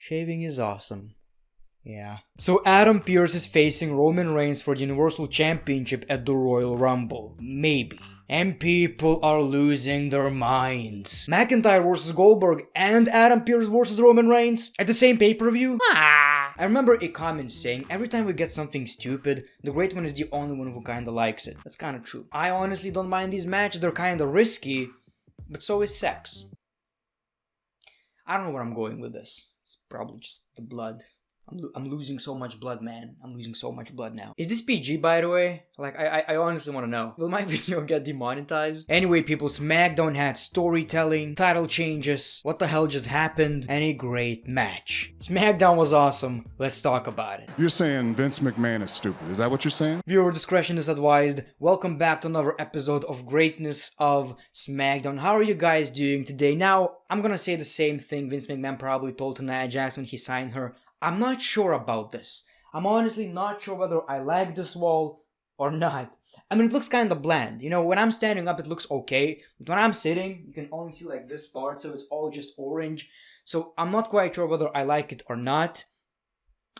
Shaving is awesome. Yeah. So Adam Pearce is facing Roman Reigns for the Universal Championship at the Royal Rumble. Maybe. And people are losing their minds. McIntyre versus Goldberg and Adam Pearce versus Roman Reigns at the same pay-per-view? I remember a comment saying, every time we get something stupid, the Great One is the only one who kinda likes it. That's kinda true. I honestly don't mind these matches, they're kinda risky, but so is sex. I don't know where I'm going with this. It's probably just the blood. I'm losing so much blood, man. I'm losing so much blood now. Is this PG, by the way? Like, I honestly want to know. Will my video get demonetized? Anyway, people, SmackDown had storytelling, title changes, what the hell just happened, and a great match. SmackDown was awesome. Let's talk about it. You're saying Vince McMahon is stupid. Is that what you're saying? Viewer discretion is advised. Welcome back to another episode of Greatness of SmackDown. How are you guys doing today? Now, I'm gonna say the same thing Vince McMahon probably told to Nia Jax when he signed her. I'm not sure about this. I'm honestly not sure whether I like this wall or not. I mean, it looks kind of bland. You know, when I'm standing up, it looks okay. But when I'm sitting, you can only see like this part, so it's all just orange. So I'm not quite sure whether I like it or not.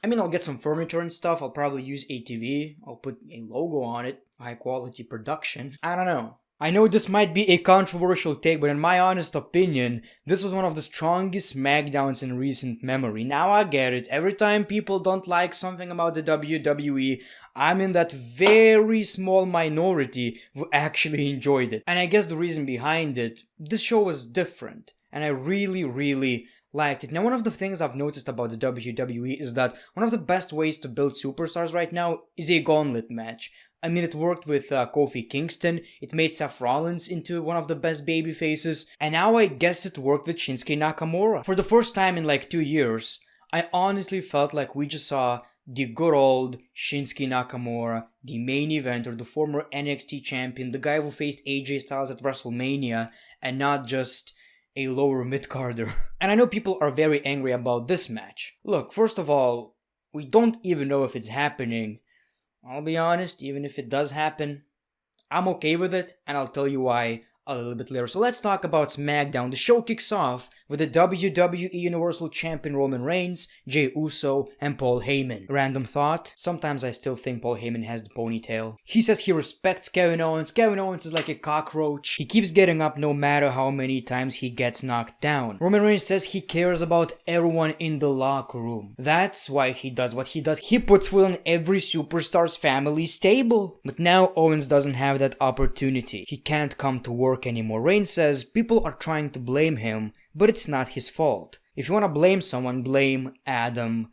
I mean, I'll get some furniture and stuff. I'll probably use ATV. I'll put a logo on it. High quality production. I don't know. I know this might be a controversial take, but in my honest opinion, this was one of the strongest SmackDowns in recent memory. Now I get it, every time people don't like something about the WWE, I'm in that very small minority who actually enjoyed it. And I guess the reason behind it, this show was different, and I really liked it. Now, one of the things I've noticed about the WWE is that one of the best ways to build superstars right now is a gauntlet match. I mean, it worked with Kofi Kingston, it made Seth Rollins into one of the best baby faces, and now I guess it worked with Shinsuke Nakamura. For the first time in like 2 years, I honestly felt like we just saw the good old Shinsuke Nakamura, the main eventer, the former NXT champion, the guy who faced AJ Styles at WrestleMania, and not just a lower mid-carder. And I know people are very angry about this match. Look, first of all, we don't even know if it's happening. I'll be honest, even if it does happen, I'm okay with it, and I'll tell you why a little bit later. So let's talk about SmackDown. The show kicks off with the WWE Universal Champion Roman Reigns, Jey Uso, and Paul Heyman. Random thought, sometimes I still think Paul Heyman has the ponytail. He says he respects Kevin Owens. Kevin Owens is like a cockroach. He keeps getting up no matter how many times he gets knocked down. Roman Reigns says he cares about everyone in the locker room. That's why he does what he does. He puts food on every superstar's family's table. But now Owens doesn't have that opportunity. He can't come to work anymore. Reigns says people are trying to blame him, but it's not his fault. If you want to blame someone, blame Adam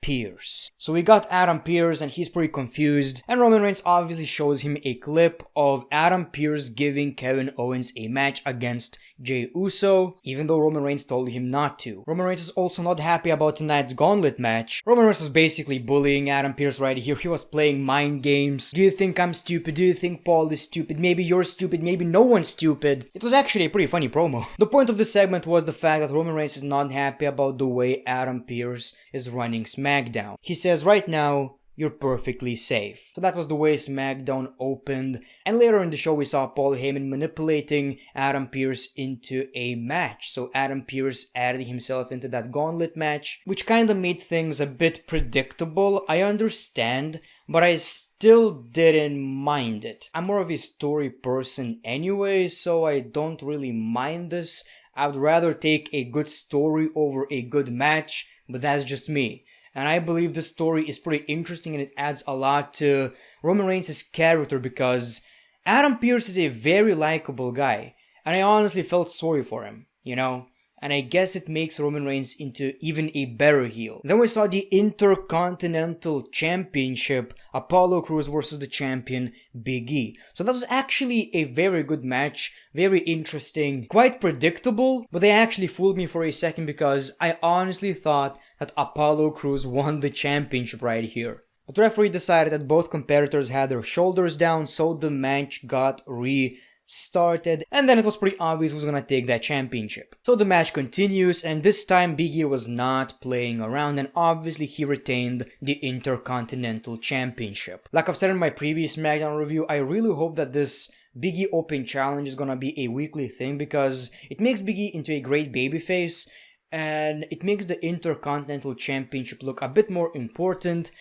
Pearce. So we got Adam Pearce and he's pretty confused, and Roman Reigns obviously shows him a clip of Adam Pearce giving Kevin Owens a match against Jey Uso, even though Roman Reigns told him not to. Roman Reigns is also not happy about tonight's Gauntlet match. Roman Reigns was basically bullying Adam Pearce right here. He was playing mind games. Do you think I'm stupid? Do you think Paul is stupid? Maybe you're stupid. Maybe no one's stupid. It was actually a pretty funny promo. The point of this segment was the fact that Roman Reigns is not happy about the way Adam Pearce is running SmackDown. He says right now, you're perfectly safe. So that was the way SmackDown opened, and later in the show we saw Paul Heyman manipulating Adam Pearce into a match. So Adam Pearce added himself into that gauntlet match, which kinda made things a bit predictable. I understand, but I still didn't mind it. I'm more of a story person anyway, so I don't really mind this. I'd rather take a good story over a good match, but that's just me. And I believe this story is pretty interesting and it adds a lot to Roman Reigns' character because Adam Pearce is a very likable guy. And I honestly felt sorry for him, you know? And I guess it makes Roman Reigns into even a better heel. Then we saw the Intercontinental Championship, Apollo Crews versus the champion, Big E. So that was actually a very good match, very interesting, quite predictable, but they actually fooled me for a second because I honestly thought that Apollo Crews won the championship right here. But the referee decided that both competitors had their shoulders down, so the match got restarted, and then it was pretty obvious who's gonna take that championship. So the match continues, and this time Big E was not playing around, and obviously he retained the Intercontinental Championship. Like I've said in my previous SmackDown review, I really hope that this Big E Open Challenge is gonna be a weekly thing because it makes Big E into a great babyface, and it makes the Intercontinental Championship look a bit more important.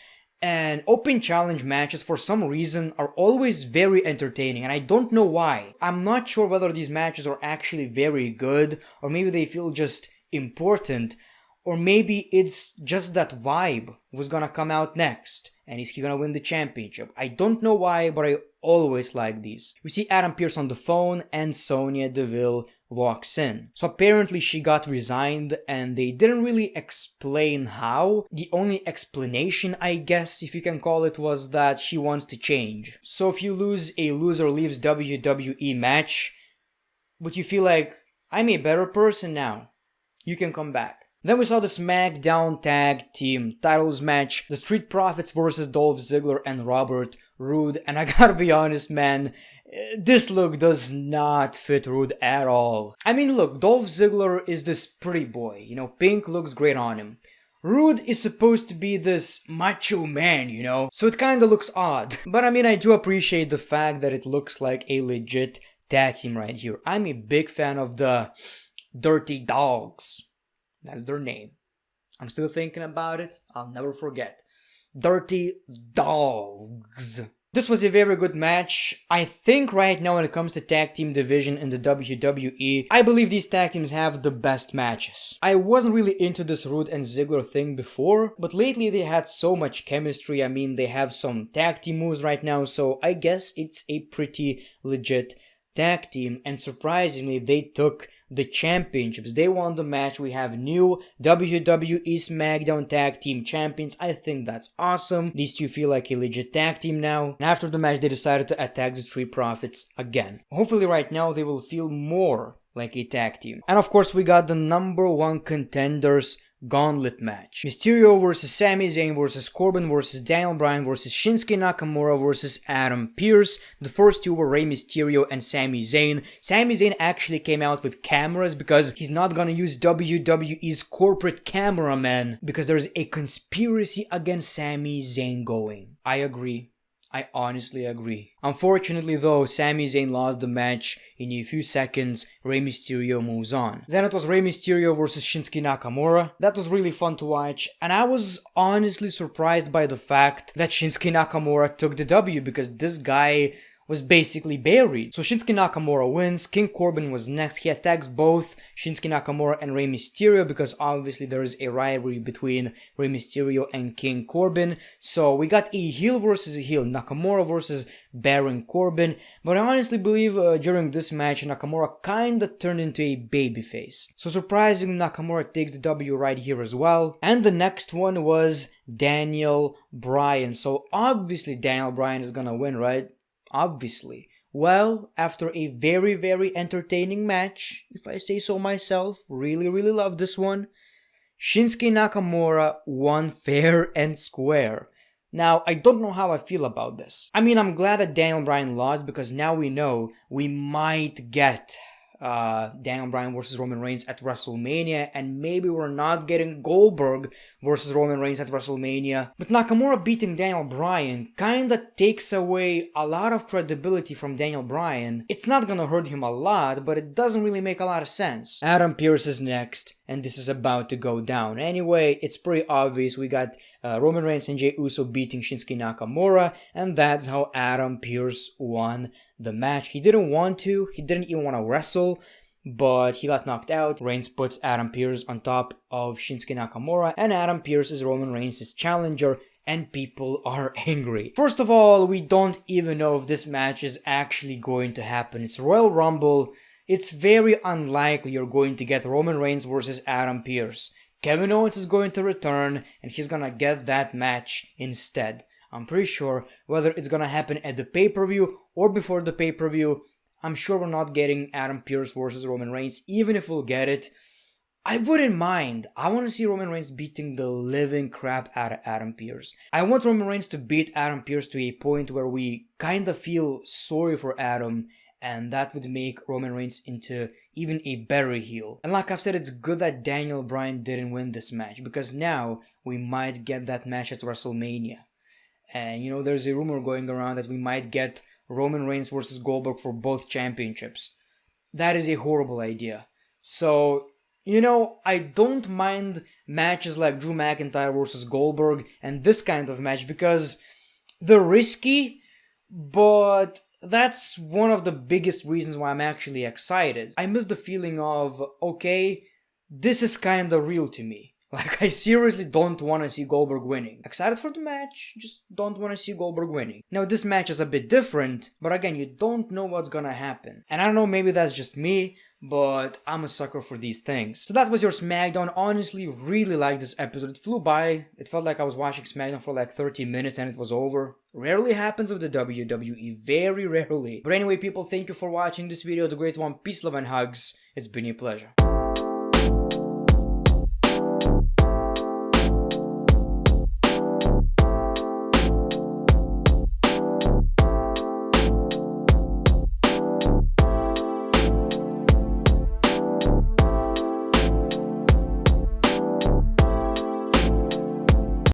And open challenge matches, for some reason, are always very entertaining, and I don't know why. I'm not sure whether these matches are actually very good, or maybe they feel just important, or maybe it's just that Vibe was gonna come out next, and is he gonna win the championship? I don't know why, but I always like these. We see Adam Pearce on the phone, and Sonya Deville walks in. So apparently she got resigned, and they didn't really explain how. The only explanation, I guess, if you can call it, was that she wants to change. So if you lose a loser leaves WWE match, but you feel like, I'm a better person now, you can come back. Then we saw the SmackDown Tag Team Titles match, the Street Profits versus Dolph Ziggler and Robert Roode, and I gotta be honest, man, this look does not fit Roode at all. I mean, look, Dolph Ziggler is this pretty boy, you know, pink looks great on him. Roode is supposed to be this macho man, you know, so it kinda looks odd. But I mean, I do appreciate the fact that it looks like a legit tag team right here. I'm a big fan of the Dirty Dogs. That's their name. I'm still thinking about it. I'll never forget. Dirty Dogs. This was a very good match. I think right now when it comes to tag team division in the WWE, I believe these tag teams have the best matches. I wasn't really into this Roode and Ziggler thing before, but lately they had so much chemistry. I mean, they have some tag team moves right now, so I guess it's a pretty legit tag team, and surprisingly they took the championships. They won the match. We have new WWE SmackDown Tag Team Champions. I think that's awesome. These two feel like a legit tag team now. And after the match, they decided to attack the Street Profits again. Hopefully right now they will feel more like a tag team. And of course we got the #1 contenders Gauntlet Match. Mysterio versus Sami Zayn versus Corbin versus Daniel Bryan versus Shinsuke Nakamura versus Adam Pearce. The first two were Rey Mysterio and Sami Zayn. Sami Zayn actually came out with cameras because he's not gonna use WWE's corporate cameraman because there's a conspiracy against Sami Zayn going. I agree. I honestly agree. Unfortunately though, Sami Zayn lost the match in a few seconds. Rey Mysterio moves on. Then it was Rey Mysterio versus Shinsuke Nakamura. That was really fun to watch, and I was honestly surprised by the fact that Shinsuke Nakamura took the W because this guy was basically buried. So Shinsuke Nakamura wins. King Corbin was next. He attacks both Shinsuke Nakamura and Rey Mysterio because obviously there is a rivalry between Rey Mysterio and King Corbin. So we got a heel versus a heel, Nakamura versus Baron Corbin. But I honestly believe during this match Nakamura kinda turned into a babyface. So surprisingly Nakamura takes the W right here as well. And the next one was Daniel Bryan. So obviously Daniel Bryan is gonna win, right? Obviously. Well, after a very, very entertaining match, if I say so myself, really love this one, Shinsuke Nakamura won fair and square. Now, I don't know how I feel about this. I mean, I'm glad that Daniel Bryan lost because now we know we might get Daniel Bryan versus Roman Reigns at WrestleMania, and maybe we're not getting Goldberg versus Roman Reigns at WrestleMania. But Nakamura beating Daniel Bryan kinda takes away a lot of credibility from Daniel Bryan. It's not gonna hurt him a lot, but it doesn't really make a lot of sense. Adam Pearce is next, and this is about to go down. Anyway, it's pretty obvious. We got Roman Reigns and Jey Uso beating Shinsuke Nakamura, and that's how Adam Pearce won the match. He didn't want to, he didn't even want to wrestle, but he got knocked out. Reigns puts Adam Pearce on top of Shinsuke Nakamura, and Adam Pearce is Roman Reigns' challenger, and people are angry. First of all, we don't even know if this match is actually going to happen. It's Royal Rumble. It's very unlikely you're going to get Roman Reigns versus Adam Pearce. Kevin Owens is going to return, and he's gonna get that match instead. I'm pretty sure whether it's gonna happen at the pay-per-view or before the pay-per-view, I'm sure we're not getting Adam Pearce versus Roman Reigns. Even if we'll get it, I wouldn't mind. I want to see Roman Reigns beating the living crap out of Adam Pearce. I want Roman Reigns to beat Adam Pearce to a point where we kinda feel sorry for Adam, and that would make Roman Reigns into even a better heel. And like I've said, it's good that Daniel Bryan didn't win this match, because now we might get that match at WrestleMania. And you know, there's a rumor going around that we might get Roman Reigns versus Goldberg for both championships. That is a horrible idea. So, You know, I don't mind matches like Drew McIntyre versus Goldberg and this kind of match because they're risky, but that's one of the biggest reasons why I'm actually excited. I miss the feeling of, okay, this is kinda real to me. Like, I seriously don't want to see Goldberg winning. Excited for the match, just don't want to see Goldberg winning. Now, this match is a bit different, but again, you don't know what's gonna happen. And I don't know, maybe that's just me, but I'm a sucker for these things. So that was your SmackDown. Honestly, really liked this episode. It flew by. It felt like I was watching SmackDown for like 30 minutes and it was over. Rarely happens with the WWE, very rarely. But anyway, people, thank you for watching this video, the great one. Peace, love, and hugs. It's been a pleasure.